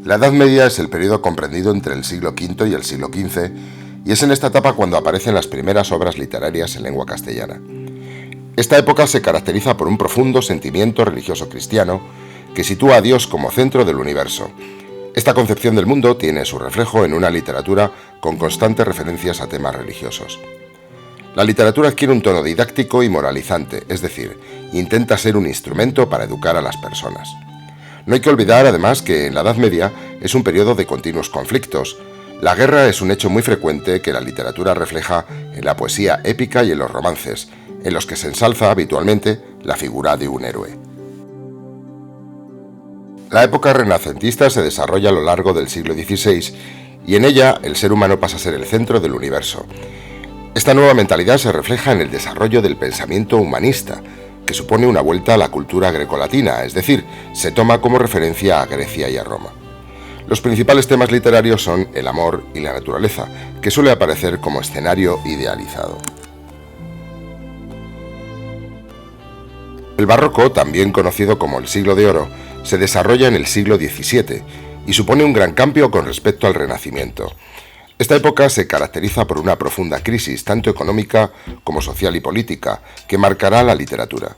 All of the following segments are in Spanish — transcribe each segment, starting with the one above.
La Edad Media es el periodo comprendido entre el siglo V y el siglo XV, y es en esta etapa cuando aparecen las primeras obras literarias en lengua castellana. Esta época se caracteriza por un profundo sentimiento religioso cristiano que sitúa a Dios como centro del universo. Esta concepción del mundo tiene su reflejo en una literatura con constantes referencias a temas religiosos. La literatura adquiere un tono didáctico y moralizante, es decir, intenta ser un instrumento para educar a las personas. No hay que olvidar, además, que en la Edad Media es un periodo de continuos conflictos. La guerra es un hecho muy frecuente que la literatura refleja en la poesía épica y en los romances, en los que se ensalza habitualmente la figura de un héroe. La época renacentista se desarrolla a lo largo del siglo XVI y en ella el ser humano pasa a ser el centro del universo. Esta nueva mentalidad se refleja en el desarrollo del pensamiento humanista, que supone una vuelta a la cultura grecolatina, es decir, se toma como referencia a Grecia y a Roma. Los principales temas literarios son el amor y la naturaleza, que suele aparecer como escenario idealizado. El barroco, también conocido como el siglo de oro, se desarrolla en el siglo XVII y supone un gran cambio con respecto al Renacimiento. Esta época se caracteriza por una profunda crisis, tanto económica como social y política, que marcará la literatura.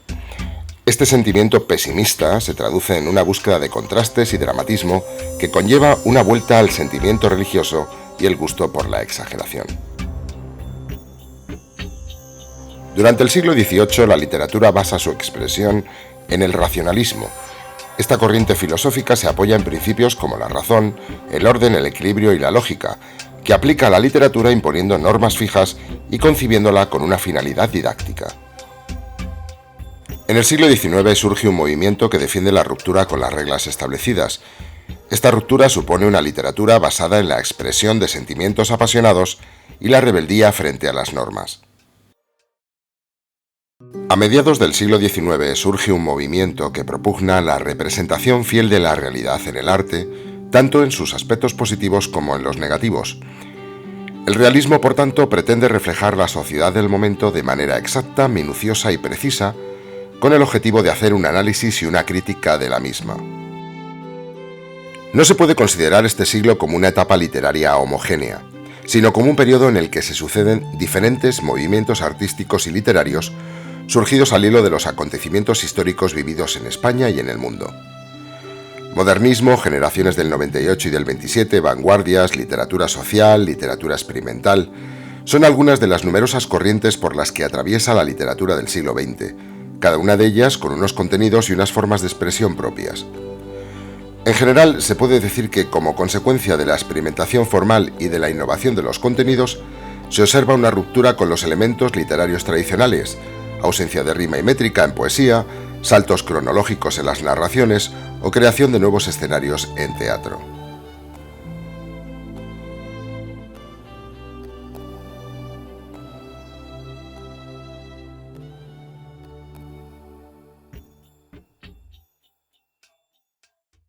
Este sentimiento pesimista se traduce en una búsqueda de contrastes y dramatismo que conlleva una vuelta al sentimiento religioso y el gusto por la exageración. Durante el siglo XVIII, la literatura basa su expresión en el racionalismo. Esta corriente filosófica se apoya en principios como la razón, el orden, el equilibrio y la lógica, que aplica a la literatura imponiendo normas fijas y concibiéndola con una finalidad didáctica. En el siglo XIX surge un movimiento que defiende la ruptura con las reglas establecidas. Esta ruptura supone una literatura basada en la expresión de sentimientos apasionados y la rebeldía frente a las normas. A mediados del siglo XIX surge un movimiento que propugna la representación fiel de la realidad en el arte, tanto en sus aspectos positivos como en los negativos. El realismo, por tanto, pretende reflejar la sociedad del momento de manera exacta, minuciosa y precisa, con el objetivo de hacer un análisis y una crítica de la misma. No se puede considerar este siglo como una etapa literaria homogénea, sino como un periodo en el que se suceden diferentes movimientos artísticos y literarios surgidos al hilo de los acontecimientos históricos vividos en España y en el mundo. Modernismo, generaciones del 98 y del 27, vanguardias, literatura social, literatura experimental, son algunas de las numerosas corrientes por las que atraviesa la literatura del siglo XX, cada una de ellas con unos contenidos y unas formas de expresión propias. En general, se puede decir que, como consecuencia de la experimentación formal y de la innovación de los contenidos, se observa una ruptura con los elementos literarios tradicionales, ausencia de rima y métrica en poesía, saltos cronológicos en las narraciones o creación de nuevos escenarios en teatro.